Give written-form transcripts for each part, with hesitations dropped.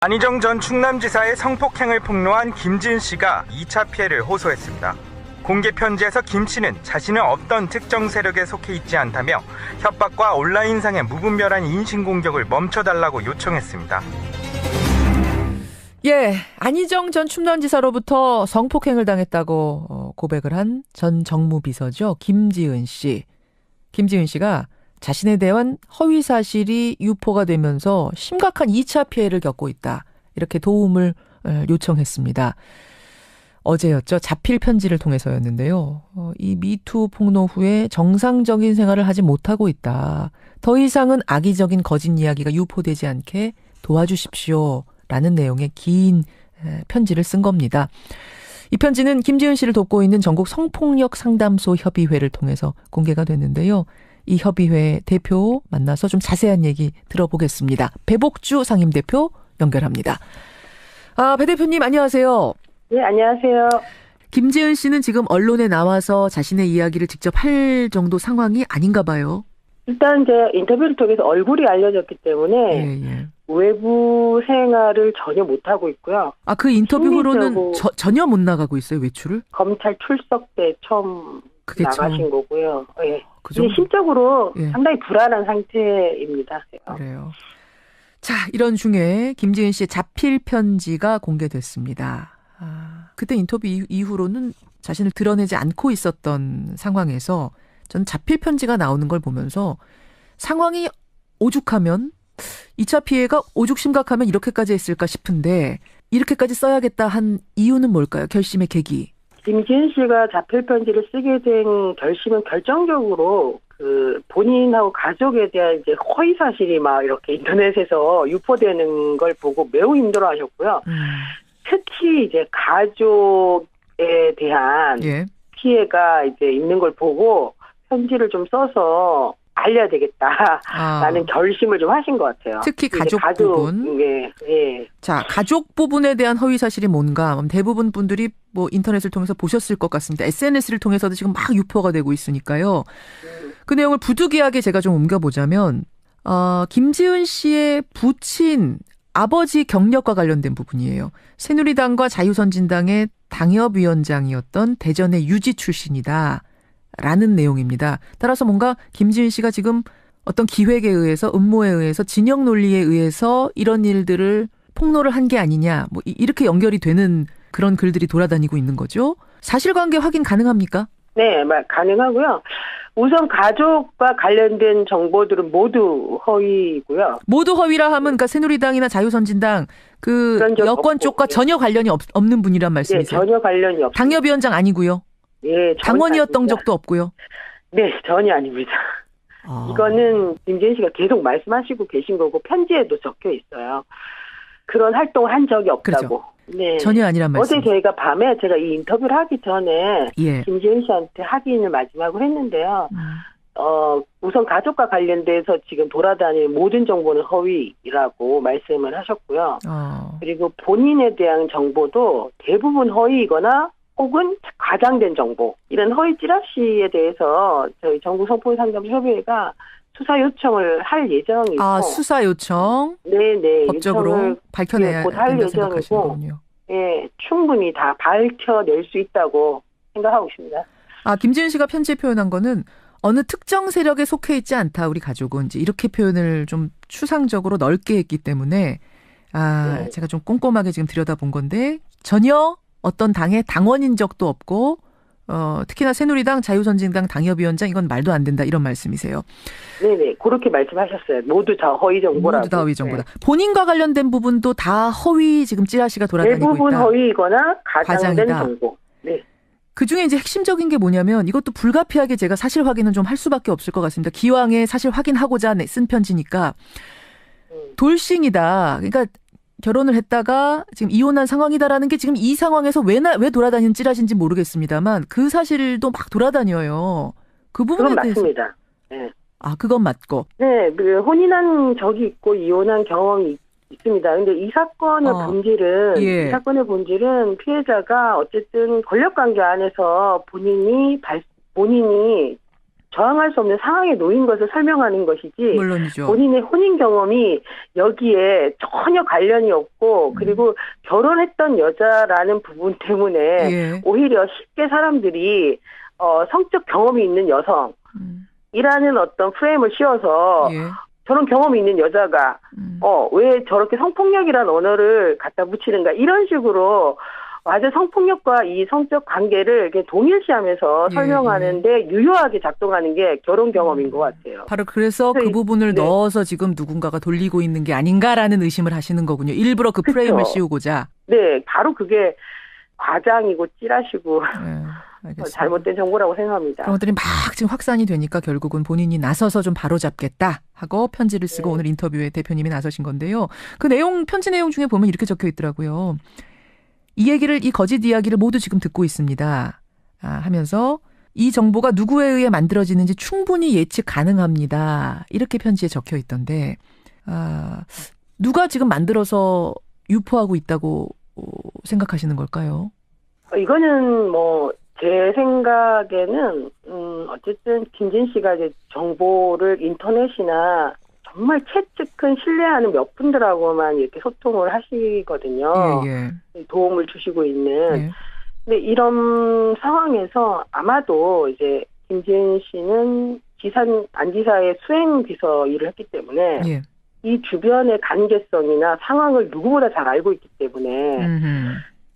안희정 전 충남지사의 성폭행을 폭로한 김지은 씨가 2차 피해를 호소했습니다. 공개 편지에서 김 씨는 자신은 어떤 특정 세력에 속해 있지 않다며 협박과 온라인상의 무분별한 인신공격을 멈춰달라고 요청했습니다. 예, 안희정 전 충남지사로부터 성폭행을 당했다고 고백을 한 전 정무비서죠. 김지은 씨. 김지은 씨가 자신에 대한 허위 사실이 유포가 되면서 심각한 2차 피해를 겪고 있다. 이렇게 도움을 요청했습니다. 어제였죠. 자필 편지를 통해서였는데요. 이 미투 폭로 후에 정상적인 생활을 하지 못하고 있다. 더 이상은 악의적인 거짓 이야기가 유포되지 않게 도와주십시오. 라는 내용의 긴 편지를 쓴 겁니다. 이 편지는 김지은 씨를 돕고 있는 전국 성폭력 상담소 협의회를 통해서 공개가 됐는데요. 이 협의회 대표 만나서 좀 자세한 얘기 들어보겠습니다. 배복주 상임대표 연결합니다. 배 대표님 안녕하세요. 네, 안녕하세요. 김지은 씨는 지금 언론에 나와서 자신의 이야기를 직접 할 정도 상황이 아닌가 봐요. 일단 이제 인터뷰를 통해서 얼굴이 알려졌기 때문에 외부 생활을 전혀 못하고 있고요. 그 인터뷰 후로는 전혀 못 나가고 있어요, 외출을? 검찰 출석 때 처음 나가신 거고요. 예. 근데 심적으로 상당히 불안한 상태입니다. 그래요. 자, 이런 중에 김지은 씨의 자필 편지가 공개됐습니다. 그때 인터뷰 이후로는 자신을 드러내지 않고 있었던 상황에서 전 자필 편지가 나오는 걸 보면서 상황이 오죽하면 2차 피해가 오죽 심각하면 이렇게까지 했을까 싶은데 이렇게까지 써야겠다 한 이유는 뭘까요? 결심의 계기. 김지은 씨가 자필 편지를 쓰게 된 결심은 결정적으로 본인하고 가족에 대한 이제 허위 사실이 막 이렇게 인터넷에서 유포되는 걸 보고 매우 힘들어하셨고요. 특히 이제 가족에 대한 피해가 이제 있는 걸 보고 편지를 좀 써서 알려야 되겠다라는 결심을 좀 하신 것 같아요. 특히 가족 부분. 자, 가족 부분에 대한 허위 사실이 뭔가 대부분 분들이 뭐 인터넷을 통해서 보셨을 것 같습니다. SNS를 통해서도 지금 막 유포가 되고 있으니까요. 그 내용을 부득이하게 제가 좀 옮겨보자면 김지은 씨의 부친 아버지 경력과 관련된 부분이에요. 새누리당과 자유선진당의 당협위원장이었던 대전의 유지 출신이다. 라는 내용입니다. 따라서 뭔가 김지은 씨가 지금 어떤 기획에 의해서 음모에 의해서 진영 논리에 의해서 이런 일들을 폭로를 한 게 아니냐 뭐 이렇게 연결이 되는 그런 글들이 돌아다니고 있는 거죠. 사실관계 확인 가능합니까? 네, 가능하고요. 우선 가족과 관련된 정보들은 모두 허위고요. 모두 허위라 하면 그러니까 새누리당이나 자유선진당 그 여권 쪽과 전혀 관련이 없는 분이란 말씀이세요? 네, 전혀 관련이 없습니다. 당협위원장 아니고요? 예, 당원이었던 아닙니다. 적도 없고요? 네, 전혀 아닙니다. 이거는 김지은 씨가 계속 말씀하시고 계신 거고 편지에도 적혀 있어요. 그런 활동을 한 적이 없다고. 그렇죠. 네. 전혀 아니란 말씀. 어제 저희가 밤에 제가 이 인터뷰를 하기 전에 김지은 씨한테 확인을 마지막으로 했는데요. 우선 가족과 관련돼서 지금 돌아다니는 모든 정보는 허위라고 말씀을 하셨고요. 그리고 본인에 대한 정보도 대부분 허위이거나 혹은 과장된 정보, 이런 허위 찌라시에 대해서 저희 전국 성폭력상담협의회가 수사 요청을 할 예정이고. 수사 요청? 네네. 법적으로 밝혀내야 된다 생각하시는군요. 예, 충분히 다 밝혀낼 수 있다고 생각하고 있습니다. 김지은 씨가 편지에 표현한 거는 어느 특정 세력에 속해 있지 않다, 우리 가족은. 이제 이렇게 표현을 좀 추상적으로 넓게 했기 때문에, 제가 좀 꼼꼼하게 지금 들여다본 건데, 전혀 어떤 당의 당원인 적도 없고 특히나 새누리당, 자유선진당 당협위원장 이건 말도 안 된다 이런 말씀이세요. 네네. 그렇게 말씀하셨어요. 모두 다 허위 정보라고. 모두 다 허위 정보다. 본인과 관련된 부분도 다 허위 지금 찌라시가 돌아다니고 있다. 대부분 허위이거나 가장된 정보. 네. 그중에 이제 핵심적인 게 뭐냐면 이것도 불가피하게 제가 사실 확인은 좀 할 수밖에 없을 것 같습니다. 기왕에 사실 확인하고자 쓴 편지니까 돌싱이다. 그러니까 결혼을 했다가 지금 이혼한 상황이다라는 게 지금 이 상황에서 왜 돌아다니는 찌라시인지 모르겠습니다만 그 사실도 막 돌아다녀요. 그 부분에 대해서. 그건 맞습니다. 네. 그건 맞고. 네, 혼인한 적이 있고 이혼한 경험이 있습니다. 근데 이 사건의 본질은 피해자가 어쨌든 권력관계 안에서 본인이 저항할 수 없는 상황에 놓인 것을 설명하는 것이지 물론이죠. 본인의 혼인 경험이 여기에 전혀 관련이 없고 그리고 결혼했던 여자라는 부분 때문에 예. 오히려 쉽게 사람들이 성적 경험이 있는 여성이라는 어떤 프레임을 씌워서 예. 저런 경험이 있는 여자가 왜 저렇게 성폭력이라는 언어를 갖다 붙이는가 이런 식으로 아주 성폭력과 이 성적 관계를 이렇게 동일시하면서 설명하는데 유효하게 작동하는 게 결혼 경험인 것 같아요. 바로 그래서 그 부분을 넣어서 지금 누군가가 돌리고 있는 게 아닌가라는 의심을 하시는 거군요. 일부러 그 프레임을 씌우고자. 네, 바로 그게 과장이고 찌라시고 잘못된 정보라고 생각합니다. 그런 것들이 막 지금 확산이 되니까 결국은 본인이 나서서 좀 바로잡겠다 하고 편지를 쓰고 오늘 인터뷰에 대표님이 나서신 건데요. 그 내용, 편지 내용 중에 보면 이렇게 적혀 있더라고요. 이 거짓 이야기를 모두 지금 듣고 있습니다. 하면서 이 정보가 누구에 의해 만들어지는지 충분히 예측 가능합니다. 이렇게 편지에 적혀 있던데 누가 지금 만들어서 유포하고 있다고 생각하시는 걸까요? 이거는 제 생각에는 어쨌든 김진 씨가 이제 정보를 인터넷이나 정말 최측근 신뢰하는 몇 분들하고만 이렇게 소통을 하시거든요. 도움을 주시고 있는. 근데 이런 상황에서 아마도 이제 김진 씨는 안지사의 수행비서 일을 했기 때문에 이 주변의 관계성이나 상황을 누구보다 잘 알고 있기 때문에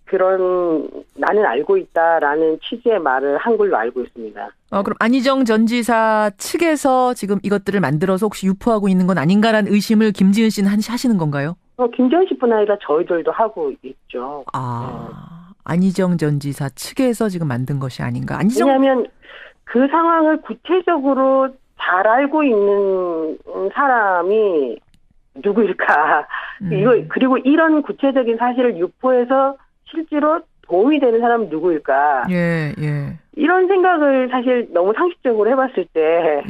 그런 나는 알고 있다라는 취지의 말을 한 걸로 알고 있습니다. 그럼 안희정 전 지사 측에서 지금 이것들을 만들어서 혹시 유포하고 있는 건 아닌가라는 의심을 김지은 씨는 하시는 건가요? 김지은 씨뿐 아니라 저희들도 하고 있죠. 안희정 전 지사 측에서 지금 만든 것이 아닌가? 왜냐하면 그 상황을 구체적으로 잘 알고 있는 사람이 누구일까? 그리고 이런 구체적인 사실을 유포해서 실제로 도움이 되는 사람은 누구일까? 이런 생각을 사실 너무 상식적으로 해봤을 때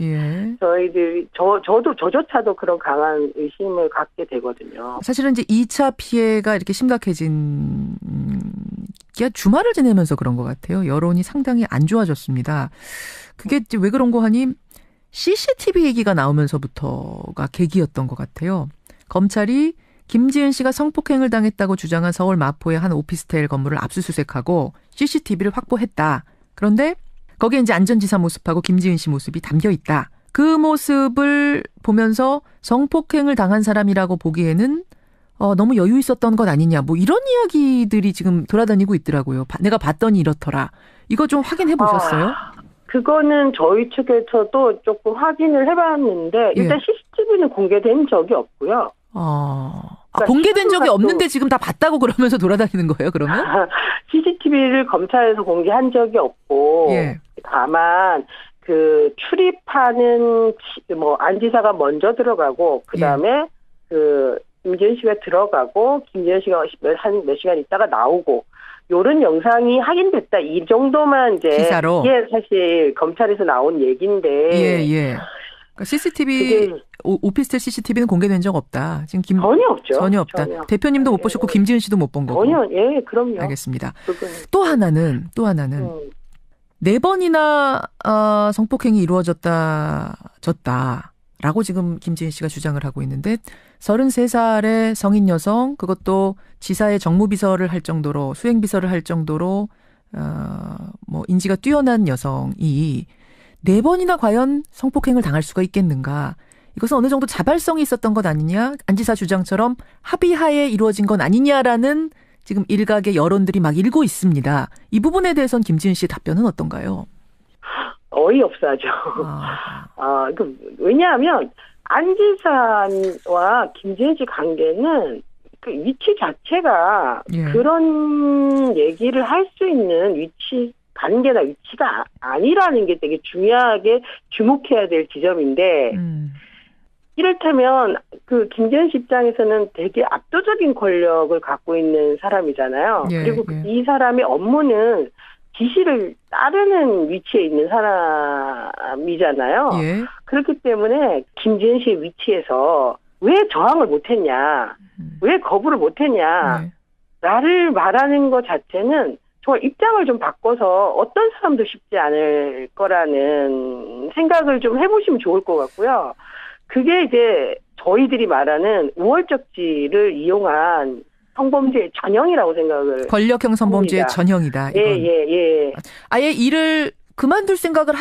저조차도 그런 강한 의심을 갖게 되거든요. 사실은 이제 2차 피해가 이렇게 심각해진 게 주말을 지내면서 그런 것 같아요. 여론이 상당히 안 좋아졌습니다. 그게 이제 왜 그런 거 하니 CCTV 얘기가 나오면서부터가 계기였던 것 같아요. 검찰이 김지은 씨가 성폭행을 당했다고 주장한 서울 마포의 한 오피스텔 건물을 압수수색하고 CCTV를 확보했다. 그런데 거기에 이제 안 전 지사 모습하고 김지은 씨 모습이 담겨 있다. 그 모습을 보면서 성폭행을 당한 사람이라고 보기에는 너무 여유 있었던 것 아니냐. 이런 이야기들이 지금 돌아다니고 있더라고요. 내가 봤더니 이렇더라. 이거 좀 확인해 보셨어요? 그거는 저희 측에서도 조금 확인을 해봤는데 일단 CCTV는 공개된 적이 없고요. 공개된 적이 없는데 지금 다 봤다고 그러면서 돌아다니는 거예요, 그러면? CCTV를 검찰에서 공개한 적이 없고, 다만, 출입하는, 안 지사가 먼저 들어가고, 그 다음에, 김지은 씨가 들어가고, 김지은 씨가 몇 시간 있다가 나오고, 요런 영상이 확인됐다. 이 정도만 이제. 기사로? 이게 사실 검찰에서 나온 얘기인데. CCTV, 오피스텔 CCTV는 공개된 적 없다. 지금 전혀 없죠. 전혀 없다. 대표님도 못 보셨고 김지은 씨도 못 본 거고. 전혀, 그럼요. 알겠습니다. 또 하나는 4번이나 성폭행이 이루어졌다라고 지금 김지은 씨가 주장을 하고 있는데 33살의 성인 여성, 그것도 지사의 정무비서를 할 정도로, 수행비서를 할 정도로 인지가 뛰어난 여성이 4번이나 과연 성폭행을 당할 수가 있겠는가? 이것은 어느 정도 자발성이 있었던 것 아니냐? 안 지사 주장처럼 합의하에 이루어진 건 아니냐라는 지금 일각의 여론들이 막 일고 있습니다. 이 부분에 대해서는 김지은 씨의 답변은 어떤가요? 어이없어하죠. 왜냐하면 안 지사와 김지은 씨 관계는 그 위치 자체가 그런 얘기를 할 수 있는 관계나 위치가 아니라는 게 되게 중요하게 주목해야 될 지점인데, 이를테면, 김지은 씨 입장에서는 되게 압도적인 권력을 갖고 있는 사람이잖아요. 그리고 이 사람의 업무는 지시를 따르는 위치에 있는 사람이잖아요. 그렇기 때문에 김지은 씨의 위치에서 왜 저항을 못했냐, 왜 거부를 못했냐, 나를 말하는 것 자체는 정말 입장을 좀 바꿔서 어떤 사람도 쉽지 않을 거라는 생각을 좀 해보시면 좋을 것 같고요. 그게 이제 저희들이 말하는 우월적지를 이용한 성범죄의 전형이라고 생각을 권력형 성범죄의 합니다. 전형이다. 이건. 예. 아예 일을 그만둘 생각을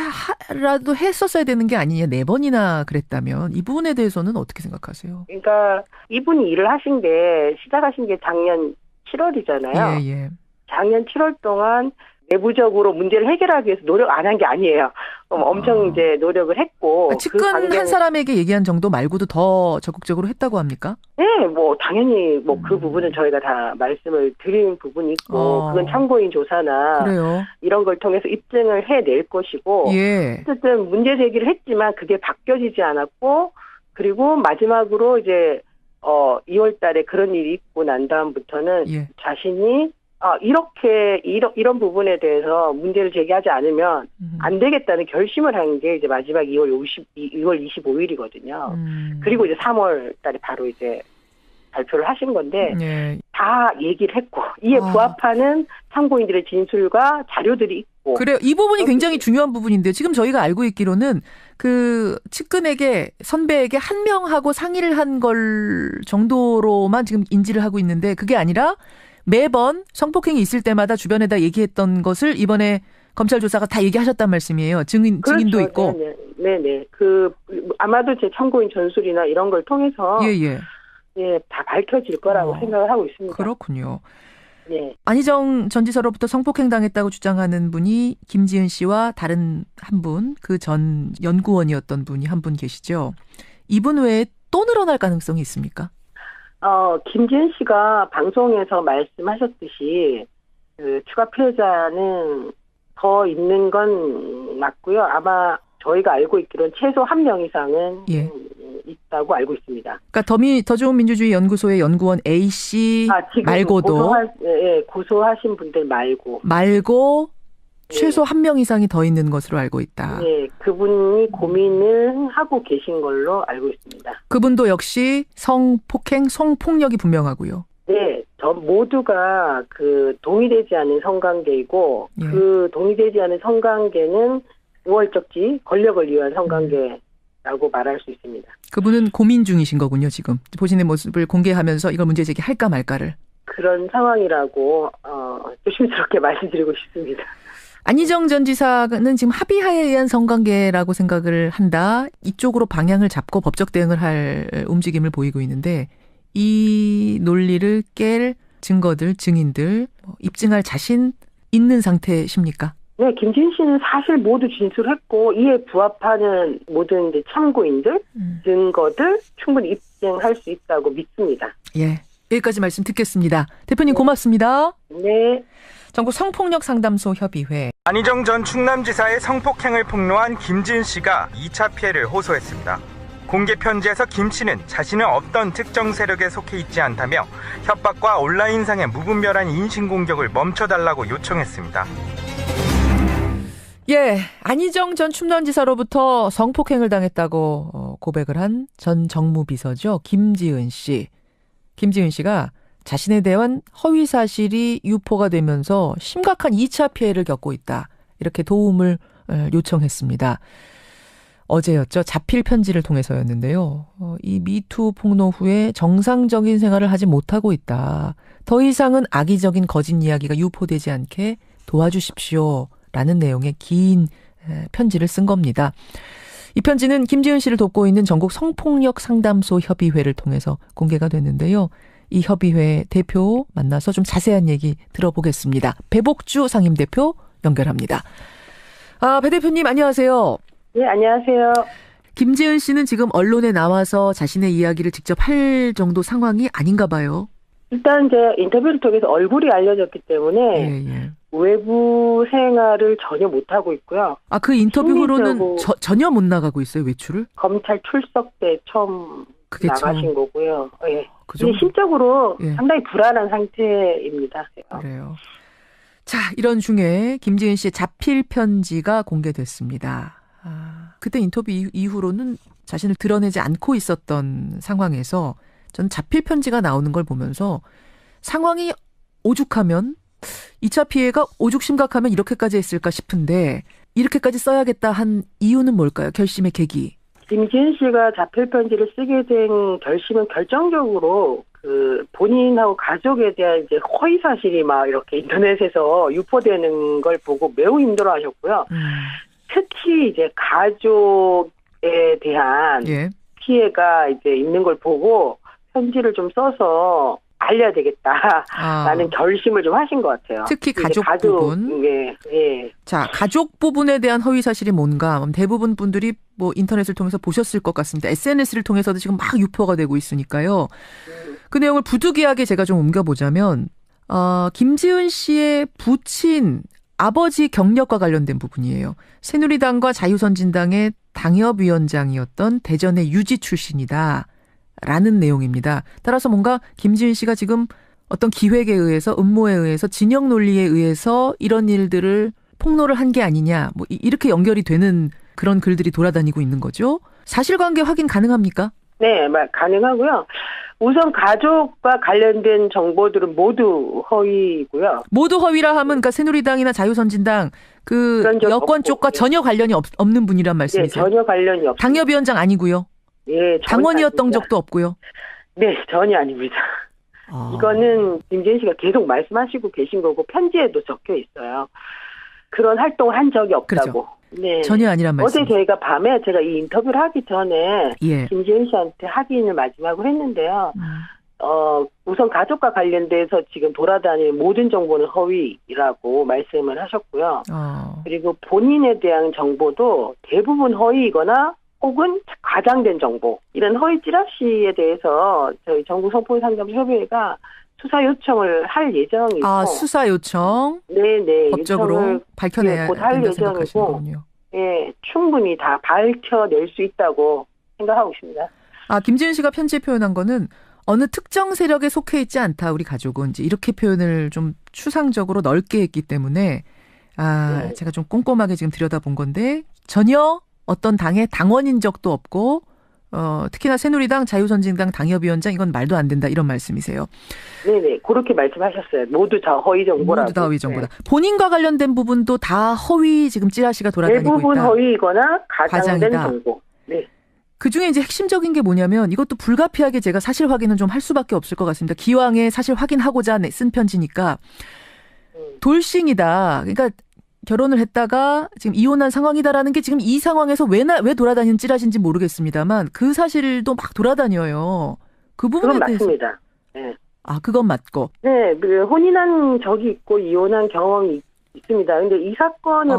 라도 했었어야 되는 게 아니냐. 4번이나 그랬다면 이 부분에 대해서는 어떻게 생각하세요? 그러니까 이분이 일을 하신 게 시작하신 게 작년 7월이잖아요. 예. 작년 7월 동안 내부적으로 문제를 해결하기 위해서 노력 안 한 게 아니에요. 엄청 이제 노력을 했고. 측근한 사람에게 얘기한 정도 말고도 더 적극적으로 했다고 합니까? 네, 당연히 그 부분은 저희가 다 말씀을 드린 부분이 있고, 그건 참고인 조사나 그래요. 이런 걸 통해서 입증을 해낼 것이고, 예. 어쨌든 문제 제기를 했지만 그게 바뀌어지지 않았고, 그리고 마지막으로 이제 2월 달에 그런 일이 있고 난 다음부터는 자신이 이런 부분에 대해서 문제를 제기하지 않으면 안 되겠다는 결심을 한 게 이제 마지막 2월 25일이거든요. 그리고 이제 3월 달에 바로 이제 발표를 하신 건데, 다 얘기를 했고, 이에 부합하는 참고인들의 진술과 자료들이 있고. 그래요. 이 부분이 굉장히 중요한 부분인데, 지금 저희가 알고 있기로는 그 측근에게, 선배에게 한 명하고 상의를 한 걸 정도로만 지금 인지를 하고 있는데, 그게 아니라 매번 성폭행이 있을 때마다 주변에다 얘기했던 것을 이번에 검찰 조사가 다 얘기하셨단 말씀이에요. 증인도 그렇죠. 있고. 네네. 아마도 제 참고인 전술이나 이런 걸 통해서. 다 밝혀질 거라고 생각을 하고 있습니다. 그렇군요. 네. 안희정 전 지사로부터 성폭행 당했다고 주장하는 분이 김지은 씨와 다른 한 분, 그 전 연구원이었던 분이 한 분 계시죠. 이분 외에 또 늘어날 가능성이 있습니까? 김지은 씨가 방송에서 말씀하셨듯이 추가 피해자는 더 있는 건 맞고요. 아마 저희가 알고 있기로는 최소 1명 이상은 있다고 알고 있습니다. 그러니까 더 좋은 민주주의 연구소의 연구원 A 씨 말고도 고소하신 분들 말고 최소 1명 이상이 더 있는 것으로 알고 있다. 네, 그분이 고민을 하고 계신 걸로 알고 있습니다. 그분도 역시 성폭력이 분명하고요. 네, 모두가 동의되지 않은 성관계이고 그 동의되지 않은 성관계는 우월적지, 권력을 위한 성관계라고 말할 수 있습니다. 그분은 고민 중이신 거군요, 지금. 본인의 모습을 공개하면서 이걸 문제 제기할까 말까를. 그런 상황이라고 조심스럽게 말씀드리고 싶습니다. 안희정 전 지사는 지금 합의하에 의한 성관계라고 생각을 한다. 이쪽으로 방향을 잡고 법적 대응을 할 움직임을 보이고 있는데 이 논리를 깰 증거들, 증인들 입증할 자신 있는 상태십니까? 네, 김지은 씨는 사실 모두 진술했고 이에 부합하는 모든 이제 참고인들, 증거들 충분히 입증할 수 있다고 믿습니다. 예, 여기까지 말씀 듣겠습니다. 대표님 고맙습니다. 네. 전국 성폭력 상담소 협의회. 안희정 전 충남지사의 성폭행을 폭로한 김지은 씨가 2차 피해를 호소했습니다. 공개 편지에서 김 씨는 자신은 어떤 특정 세력에 속해 있지 않다며 협박과 온라인상의 무분별한 인신공격을 멈춰달라고 요청했습니다. 안희정 전 충남지사로부터 성폭행을 당했다고 고백을 한 전 정무비서죠. 김지은 씨. 김지은 씨가 자신에 대한 허위 사실이 유포가 되면서 심각한 2차 피해를 겪고 있다. 이렇게 도움을 요청했습니다. 어제였죠. 자필 편지를 통해서였는데요. 이 미투 폭로 후에 정상적인 생활을 하지 못하고 있다. 더 이상은 악의적인 거짓 이야기가 유포되지 않게 도와주십시오. 라는 내용의 긴 편지를 쓴 겁니다. 이 편지는 김지은 씨를 돕고 있는 전국 성폭력 상담소 협의회를 통해서 공개가 됐는데요. 이 협의회 대표 만나서 좀 자세한 얘기 들어보겠습니다. 배복주 상임대표 연결합니다. 배 대표님 안녕하세요. 네, 안녕하세요. 김지은 씨는 지금 언론에 나와서 자신의 이야기를 직접 할 정도 상황이 아닌가 봐요. 일단 이제 인터뷰를 통해서 얼굴이 알려졌기 때문에 외부 생활을 전혀 못하고 있고요. 그 인터뷰 후로는 전혀 못 나가고 있어요, 외출을? 검찰 출석 때 처음 나가신 거고요. 예. 근데 심적으로 상당히 불안한 상태입니다. 그래요. 자, 이런 중에 김지은 씨의 자필 편지가 공개됐습니다. 그때 인터뷰 이후로는 자신을 드러내지 않고 있었던 상황에서 전 자필 편지가 나오는 걸 보면서 상황이 오죽하면 2차 피해가 오죽 심각하면 이렇게까지 했을까 싶은데 이렇게까지 써야겠다 한 이유는 뭘까요? 결심의 계기. 김지은 씨가 자필 편지를 쓰게 된 결심은 결정적으로 본인하고 가족에 대한 이제 허위 사실이 막 이렇게 인터넷에서 유포되는 걸 보고 매우 힘들어하셨고요. 특히 이제 가족에 대한 예. 피해가 이제 있는 걸 보고 편지를 좀 써서 알려야 되겠다라는 결심을 좀 하신 것 같아요. 특히 가족 부분. 예. 자, 가족 부분에 대한 허위 사실이 뭔가 대부분 분들이 뭐 인터넷을 통해서 보셨을 것 같습니다. SNS를 통해서도 지금 막 유포가 되고 있으니까요. 그 내용을 부득이하게 제가 좀 옮겨보자면 김지은 씨의 부친 아버지 경력과 관련된 부분이에요. 새누리당과 자유선진당의 당협위원장이었던 대전의 유지 출신이다. 라는 내용입니다. 따라서 뭔가 김지은 씨가 지금 어떤 기획에 의해서 음모에 의해서 진영 논리에 의해서 이런 일들을 폭로를 한 게 아니냐 뭐 이렇게 연결이 되는 그런 글들이 돌아다니고 있는 거죠. 사실관계 확인 가능합니까? 네, 가능하고요. 우선 가족과 관련된 정보들은 모두 허위고요. 모두 허위라 하면 그러니까 새누리당이나 자유선진당 그 여권 쪽과 전혀 관련이 없는 분이란 말씀이세요? 네, 전혀 관련이 없습니다. 당협위원장 아니고요? 예, 당원이었던 아닙니다. 적도 없고요? 네, 전혀 아닙니다. 이거는 김지은 씨가 계속 말씀하시고 계신 거고 편지에도 적혀 있어요. 그런 활동을 한 적이 없다고. 그렇죠. 네. 전혀 아니란 말씀. 어제 저희가 밤에 제가 이 인터뷰를 하기 전에 예. 김지은 씨한테 확인을 마지막으로 했는데요. 우선 가족과 관련돼서 지금 돌아다니는 모든 정보는 허위라고 말씀을 하셨고요. 그리고 본인에 대한 정보도 대부분 허위이거나 혹은 과장된 정보, 이런 허위 찌라시에 대해서 저희 전국 성폭력상담협의회가 수사 요청을 할 예정이고. 수사 요청? 네네. 법적으로 밝혀내야 된다 생각하시는군요. 예, 충분히 다 밝혀낼 수 있다고 생각하고 있습니다. 김지은 씨가 편지에 표현한 거는 어느 특정 세력에 속해 있지 않다, 우리 가족은. 이제 이렇게 표현을 좀 추상적으로 넓게 했기 때문에, 네. 제가 좀 꼼꼼하게 지금 들여다본 건데, 전혀 어떤 당의 당원인 적도 없고, 특히나 새누리당, 자유선진당 당협위원장, 이건 말도 안 된다, 이런 말씀이세요. 네네, 그렇게 말씀하셨어요. 모두 다 허위 정보라고. 모두 다 허위 정보다. 네. 본인과 관련된 부분도 다 허위 지금 찌라시가 돌아다니고 있다. 대부분 허위이거나 과장된 정보. 네. 그중에 이제 핵심적인 게 뭐냐면 이것도 불가피하게 제가 사실 확인은 좀 할 수밖에 없을 것 같습니다. 기왕에 사실 확인하고자 쓴 편지니까 돌싱이다. 그러니까 결혼을 했다가 지금 이혼한 상황이다라는 게 지금 이 상황에서 왜 돌아다니는 찌라시인지 모르겠습니다만 그 사실도 막 돌아다녀요. 그 부분에 그건 대해서. 맞습니다. 네. 그건 맞고. 네, 혼인한 적이 있고 이혼한 경험이 있습니다. 근데 이 사건의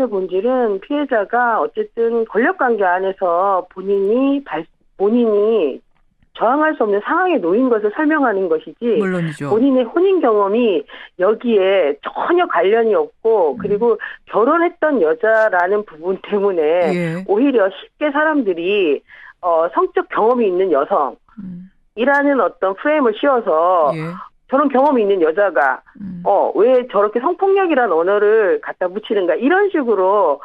본질은 피해자가 어쨌든 권력관계 안에서 본인이 저항할 수 없는 상황에 놓인 것을 설명하는 것이지. 물론이죠. 본인의 혼인 경험이 여기에 전혀 관련이 없고 그리고 결혼했던 여자라는 부분 때문에 오히려 쉽게 사람들이 성적 경험이 있는 여성이라는 어떤 프레임을 씌워서 저런 경험이 있는 여자가 왜 저렇게 성폭력이라는 언어를 갖다 붙이는가 이런 식으로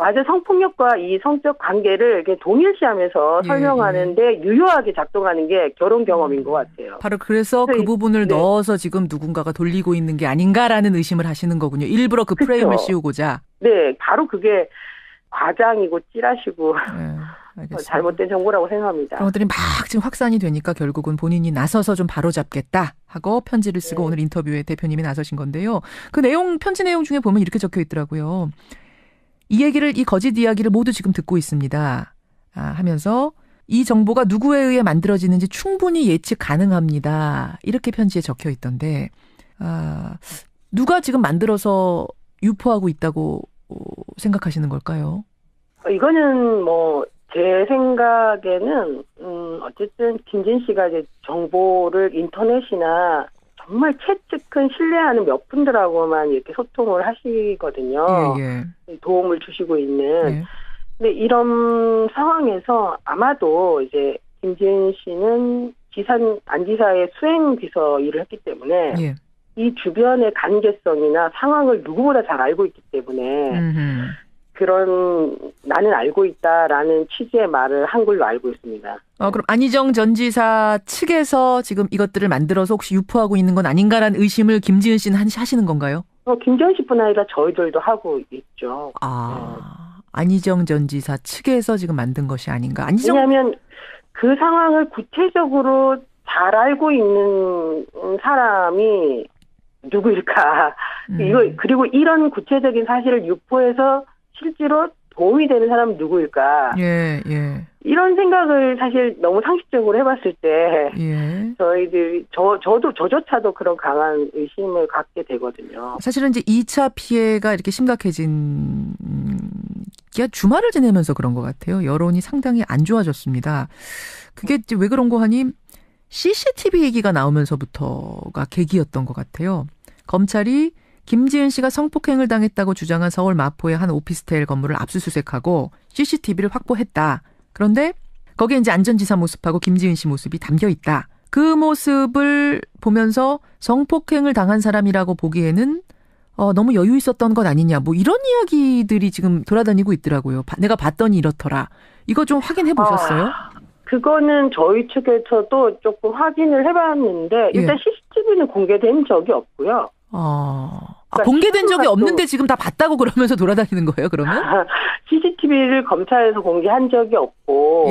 아주 성폭력과 이 성적 관계를 이렇게 동일시하면서 설명하는데 유효하게 작동하는 게 결혼 경험인 것 같아요. 바로 그래서 그 부분을 넣어서 지금 누군가가 돌리고 있는 게 아닌가라는 의심을 하시는 거군요. 일부러 그 프레임을 씌우고자. 네, 바로 그게 과장이고 찌라시고 잘못된 정보라고 생각합니다. 그런 것들이 막 지금 확산이 되니까 결국은 본인이 나서서 좀 바로잡겠다 하고 편지를 쓰고 오늘 인터뷰에 대표님이 나서신 건데요. 그 편지 내용 중에 보면 이렇게 적혀 있더라고요. 이 거짓 이야기를 모두 지금 듣고 있습니다. 하면서 이 정보가 누구에 의해 만들어지는지 충분히 예측 가능합니다. 이렇게 편지에 적혀 있던데 누가 지금 만들어서 유포하고 있다고 생각하시는 걸까요? 이거는 제 생각에는 어쨌든 김진 씨가 이제 정보를 인터넷이나 정말 최측근 신뢰하는 몇 분들하고만 이렇게 소통을 하시거든요. 도움을 주시고 있는. 근데 이런 상황에서 아마도 이제 김지은 씨는 안지사의 수행비서 일을 했기 때문에 이 주변의 관계성이나 상황을 누구보다 잘 알고 있기 때문에 그런 나는 알고 있다라는 취지의 말을 한 걸로 알고 있습니다. 그럼 안희정 전 지사 측에서 지금 이것들을 만들어서 혹시 유포하고 있는 건 아닌가라는 의심을 김지은 씨는 하시는 건가요? 김지은 씨뿐 아니라 저희들도 하고 있죠. 안희정 전 지사 측에서 지금 만든 것이 아닌가? 왜냐하면 그 상황을 구체적으로 잘 알고 있는 사람이 누구일까? 그리고 이런 구체적인 사실을 유포해서 실제로 도움이 되는 사람은 누구일까? 예. 이런 생각을 사실 너무 상식적으로 해봤을 때, 저희들이, 저조차도 그런 강한 의심을 갖게 되거든요. 사실은 이제 2차 피해가 이렇게 심각해진 게 주말을 지내면서 그런 것 같아요. 여론이 상당히 안 좋아졌습니다. 그게 이제 왜 그런 거 하니? CCTV 얘기가 나오면서부터가 계기였던 것 같아요. 검찰이 김지은 씨가 성폭행을 당했다고 주장한 서울 마포의 한 오피스텔 건물을 압수수색하고 CCTV를 확보했다. 그런데 거기에 이제 안 전 지사 모습하고 김지은 씨 모습이 담겨 있다. 그 모습을 보면서 성폭행을 당한 사람이라고 보기에는 너무 여유 있었던 것 아니냐. 뭐 이런 이야기들이 지금 돌아다니고 있더라고요. 내가 봤더니 이렇더라. 이거 좀 확인해 보셨어요? 그거는 저희 측에서도 조금 확인을 해봤는데 일단 CCTV는 공개된 적이 없고요. 그러니까 공개된 적이 없는데 지금 다 봤다고 그러면서 돌아다니는 거예요, 그러면? CCTV를 검찰에서 공개한 적이 없고,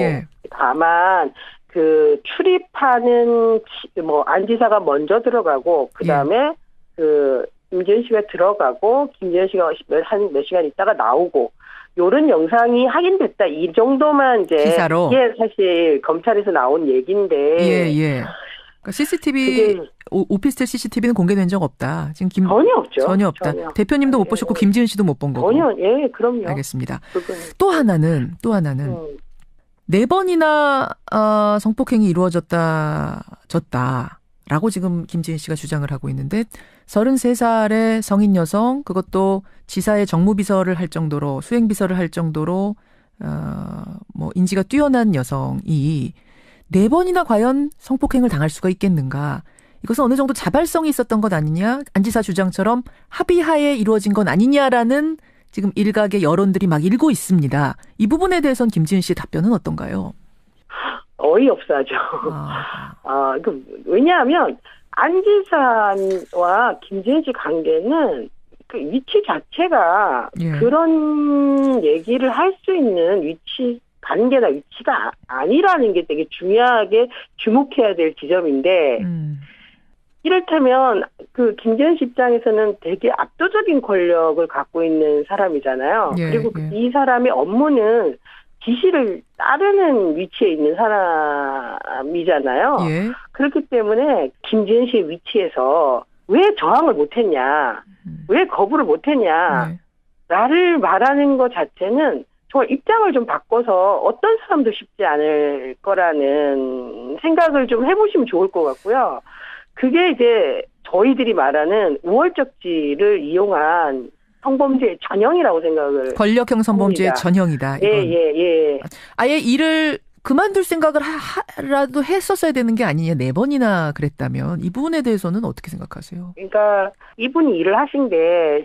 다만, 출입하는, 안 지사가 먼저 들어가고, 그 다음에, 김지은 씨가 들어가고, 김지은 씨가 몇 시간 있다가 나오고, 요런 영상이 확인됐다. 이 정도만 이제. 기사로? 이게 사실 검찰에서 나온 얘기인데. 그러니까 CCTV, 오피스텔 CCTV는 공개된 적 없다. 지금 전혀 없죠. 전혀 없다. 대표님도 못 보셨고 김지은 씨도 못 본 거고. 전혀, 그럼요. 알겠습니다. 또 하나는 4번이나 성폭행이 이루어졌다라고 지금 김지은 씨가 주장을 하고 있는데 33살의 성인 여성, 그것도 지사의 정무비서를 할 정도로, 수행비서를 할 정도로 인지가 뛰어난 여성이 4번이나 과연 성폭행을 당할 수가 있겠는가? 이것은 어느 정도 자발성이 있었던 것 아니냐? 안 지사 주장처럼 합의하에 이루어진 건 아니냐라는 지금 일각의 여론들이 막 일고 있습니다. 이 부분에 대해서는 김지은 씨의 답변은 어떤가요? 어이없어하죠. 왜냐하면 안 지사와 김지은 씨 관계는 그 위치 자체가 그런 얘기를 할 수 있는 관계나 위치가 아니라는 게 되게 중요하게 주목해야 될 지점인데, 이를테면, 김지은 씨 입장에서는 되게 압도적인 권력을 갖고 있는 사람이잖아요. 그리고 이 사람의 업무는 지시를 따르는 위치에 있는 사람이잖아요. 그렇기 때문에 김지은 씨의 위치에서 왜 저항을 못했냐, 왜 거부를 못했냐, 나를 말하는 것 자체는 정말 입장을 좀 바꿔서 어떤 사람도 쉽지 않을 거라는 생각을 좀 해보시면 좋을 것 같고요. 그게 이제 저희들이 말하는 우월적지를 이용한 성범죄의 전형이라고 생각을 권력형 성범죄의 전형이다. 예. 아예 일을 그만둘 생각을 라도 했었어야 되는 게 아니냐. 4번이나 그랬다면 이 부분에 대해서는 어떻게 생각하세요? 그러니까 이분이 일을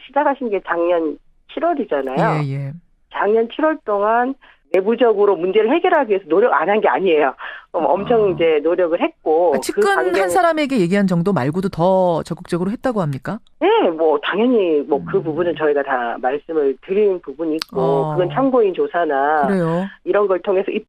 시작하신 게 작년 7월이잖아요. 작년 7월 동안 내부적으로 문제를 해결하기 위해서 노력 안 한 게 아니에요. 엄청 이제 노력을 했고. 측근한 사람에게 얘기한 정도 말고도 더 적극적으로 했다고 합니까? 네, 당연히 그 부분은 저희가 다 말씀을 드린 부분이 있고, 그건 참고인 조사나 그래요. 이런 걸 통해서